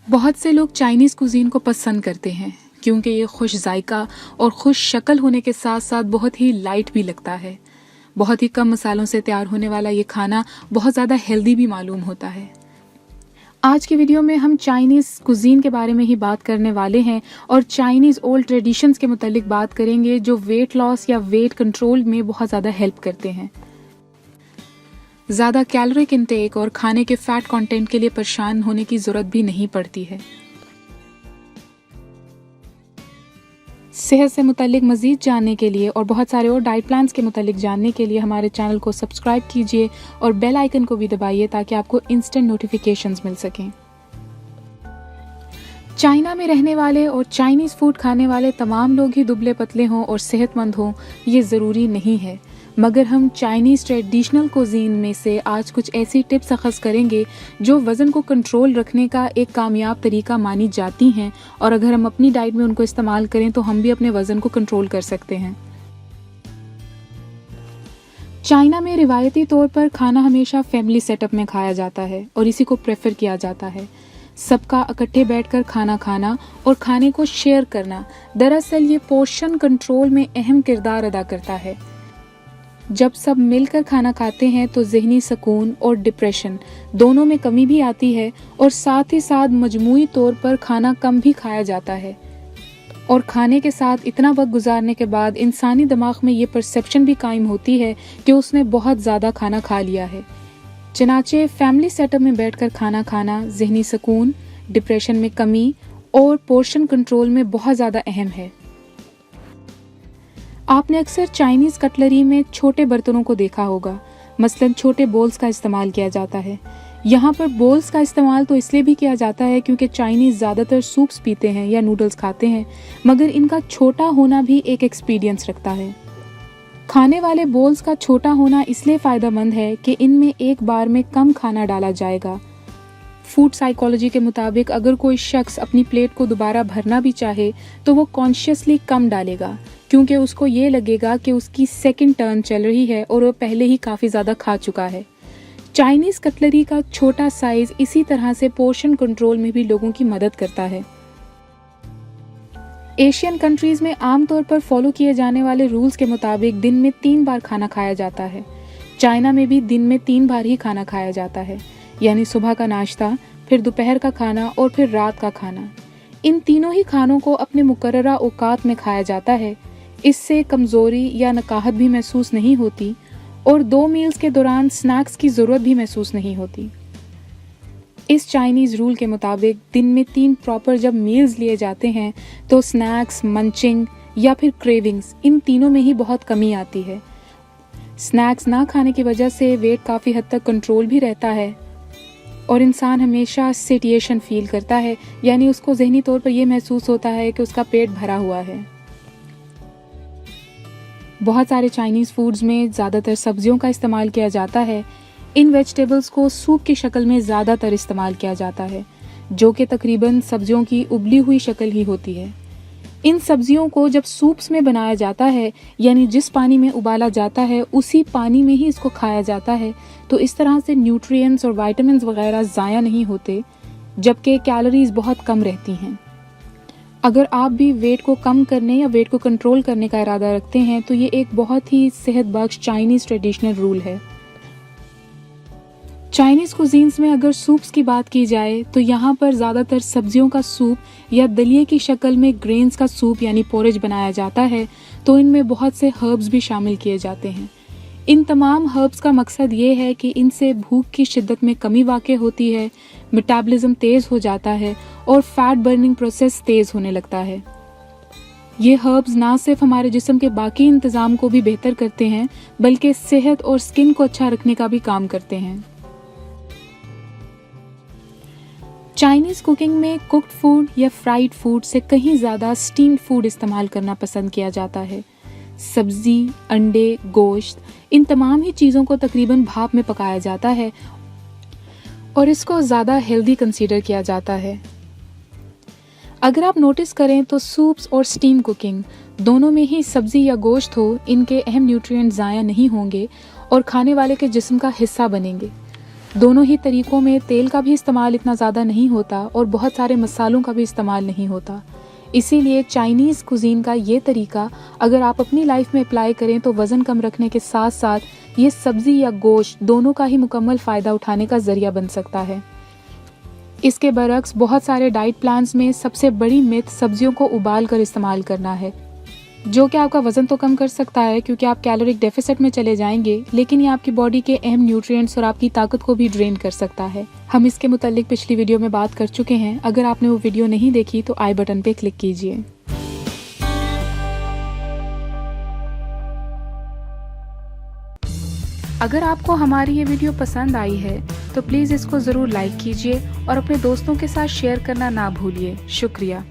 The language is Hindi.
बहुत से लोग चाइनीज़ कुज़ीन को पसंद करते हैं क्योंकि ये खुश जायका और खुश शक्ल होने के साथ साथ बहुत ही लाइट भी लगता है। बहुत ही कम मसालों से तैयार होने वाला ये खाना बहुत ज़्यादा हेल्दी भी मालूम होता है। आज की वीडियो में हम चाइनीज़ कुज़ीन के बारे में ही बात करने वाले हैं और चाइनीज़ ओल्ड ट्रेडिशंस के मुतालिक बात करेंगे जो वेट लॉस या वेट कंट्रोल में बहुत ज़्यादा हेल्प करते हैं। ज़्यादा कैलोरिक इंटेक और खाने के फैट कंटेंट के लिए परेशान होने की ज़रूरत भी नहीं पड़ती है। सेहत से मुतालिक मज़ीद जानने के लिए और बहुत सारे और डाइट प्लान्स के मुतालिक जानने के लिए हमारे चैनल को सब्सक्राइब कीजिए और बेल आइकन को भी दबाइए ताकि आपको इंस्टेंट नोटिफिकेशंस मिल सकें। चाइना में रहने वाले और चाइनीज़ फूड खाने वाले तमाम लोग ही दुबले पतले हों और सेहतमंद हों, ये ज़रूरी नहीं है, मगर हम चाइनीज़ ट्रेडिशनल कुज़ीन में से आज कुछ ऐसी टिप्स अखज़ करेंगे जो वज़न को कंट्रोल रखने का एक कामयाब तरीका मानी जाती हैं और अगर हम अपनी डाइट में उनको इस्तेमाल करें तो हम भी अपने वज़न को कंट्रोल कर सकते हैं। चाइना में रिवायती तौर पर खाना हमेशा फैमिली सेटअप में खाया जाता है और इसी को प्रेफर किया जाता है। सबका इकट्ठे बैठकर खाना खाना और खाने को शेयर करना दरअसल ये पोर्शन कंट्रोल में अहम किरदार अदा करता है। जब सब मिलकर खाना खाते हैं तो ज़हनी सुकून और डिप्रेशन दोनों में कमी भी आती है और साथ ही साथ मजमूई तौर पर खाना कम भी खाया जाता है और खाने के साथ इतना वक्त गुजारने के बाद इंसानी दिमाग में ये परसेप्शन भी कायम होती है कि उसने बहुत ज़्यादा खाना खा लिया है। चनाचे फैमिली सेटअप में बैठकर खाना खाना ज़हनी सुकून, डिप्रेशन में कमी और पोर्शन कंट्रोल में बहुत ज़्यादा अहम है। आपने अक्सर चाइनीज़ कटलरी में छोटे बर्तनों को देखा होगा, मसलन छोटे बोल्स का इस्तेमाल किया जाता है। यहाँ पर बोल्स का इस्तेमाल तो इसलिए भी किया जाता है क्योंकि चाइनीज़ ज़्यादातर सूप्स पीते हैं या नूडल्स खाते हैं, मगर इनका छोटा होना भी एक एक्सपीरियंस रखता है। खाने वाले बोल्स का छोटा होना इसलिए फ़ायदेमंद है कि इनमें एक बार में कम खाना डाला जाएगा। फूड साइकोलॉजी के मुताबिक अगर कोई शख्स अपनी प्लेट को दोबारा भरना भी चाहे तो वो कॉन्शियसली कम डालेगा क्योंकि उसको ये लगेगा कि उसकी सेकंड टर्न चल रही है और वो पहले ही काफ़ी ज़्यादा खा चुका है। चाइनीज़ कटलरी का छोटा साइज़ इसी तरह से पोर्शन कंट्रोल में भी लोगों की मदद करता है। एशियन कंट्रीज़ में आमतौर पर फॉलो किए जाने वाले रूल्स के मुताबिक दिन में 3 बार खाना खाया जाता है। चाइना में भी दिन में 3 बार ही खाना खाया जाता है, यानी सुबह का नाश्ता, फिर दोपहर का खाना और फिर रात का खाना। इन तीनों ही खानों को अपने मुकर्ररा औकात में खाया जाता है। इससे कमज़ोरी या नकाहत भी महसूस नहीं होती और 2 मील्स के दौरान स्नैक्स की ज़रूरत भी महसूस नहीं होती। इस चाइनीज़ रूल के मुताबिक दिन में 3 प्रॉपर जब मील्स लिए जाते हैं तो स्नैक्स, मंचिंग या फिर क्रेविंग्स, इन तीनों में ही बहुत कमी आती है। स्नैक्स ना खाने की वजह से वेट काफ़ी हद तक कंट्रोल भी रहता है और इंसान हमेशा सेटिएशन फील करता है, यानी उसको ज़हनी तौर पर यह महसूस होता है कि उसका पेट भरा हुआ है। बहुत सारे चाइनीज़ फूड्स में ज़्यादातर सब्जियों का इस्तेमाल किया जाता है। इन वेजिटेबल्स को सूप की शक्ल में ज़्यादातर इस्तेमाल किया जाता है, जो कि तकरीबन सब्जियों की उबली हुई शक्ल ही होती है। इन सब्जियों को जब सूप्स में बनाया जाता है, यानी जिस पानी में उबाला जाता है उसी पानी में ही इसको खाया जाता है, तो इस तरह से न्यूट्रिएंट्स और विटामिन्स वगैरह ज़ाया नहीं होते, जबकि कैलोरीज बहुत कम रहती हैं। अगर आप भी वेट को कम करने या वेट को कंट्रोल करने का इरादा रखते हैं तो ये एक बहुत ही सेहत बख्श चाइनीज़ ट्रेडिशनल रूल है। चाइनीज़ कुजीन्स में अगर सूप्स की बात की जाए तो यहाँ पर ज़्यादातर सब्जियों का सूप या दलिए की शक्ल में ग्रेन्स का सूप यानी पोरेज बनाया जाता है, तो इनमें बहुत से हर्ब्स भी शामिल किए जाते हैं। इन तमाम हर्ब्स का मकसद ये है कि इनसे भूख की शिद्दत में कमी वाक़ होती है, मेटाबॉलिज्म तेज़ हो जाता है और फैट बर्निंग प्रोसेस तेज़ होने लगता है। ये हर्ब्स ना सिर्फ हमारे जिस्म के बाकी इंतज़ाम को भी बेहतर करते हैं, बल्कि सेहत और स्किन को अच्छा रखने का भी काम करते हैं। चाइनीज़ कुकिंग में कुक्ड फूड या फ्राइड फूड से कहीं ज़्यादा स्टीम्ड फूड इस्तेमाल करना पसंद किया जाता है। सब्ज़ी, अंडे, गोश्त, इन तमाम ही चीज़ों को तकरीबन भाप में पकाया जाता है और इसको ज़्यादा हेल्दी कंसीडर किया जाता है। अगर आप नोटिस करें तो सूप्स और स्टीम कुकिंग दोनों में ही सब्ज़ी या गोश्त हो, इनके अहम न्यूट्रिएंट ज़ाया नहीं होंगे और खाने वाले के जिस्म का हिस्सा बनेंगे। दोनों ही तरीकों में तेल का भी इस्तेमाल इतना ज़्यादा नहीं होता और बहुत सारे मसालों का भी इस्तेमाल नहीं होता। इसीलिए चाइनीज़ कुजीन का ये तरीका अगर आप अपनी लाइफ में अप्लाई करें तो वज़न कम रखने के साथ साथ ये सब्ज़ी या गोश्त दोनों का ही मुकम्मल फ़ायदा उठाने का ज़रिया बन सकता है। इसके बरक्स बहुत सारे डाइट प्लान्स में सबसे बड़ी मिथ सब्जियों को उबाल कर इस्तेमाल करना है, जो कि आपका वज़न तो कम कर सकता है क्योंकि आप कैलोरिक डेफिसिट में चले जाएंगे, लेकिन ये आपकी बॉडी के अहम न्यूट्रिएंट्स और आपकी ताकत को भी ड्रेन कर सकता है। हम इसके मुतालिक पिछली वीडियो में बात कर चुके हैं। अगर आपने वो वीडियो नहीं देखी तो आई बटन पे क्लिक कीजिए। अगर आपको हमारी ये वीडियो पसंद आई है तो प्लीज़ इसको ज़रूर लाइक कीजिए और अपने दोस्तों के साथ शेयर करना ना भूलिए। शुक्रिया।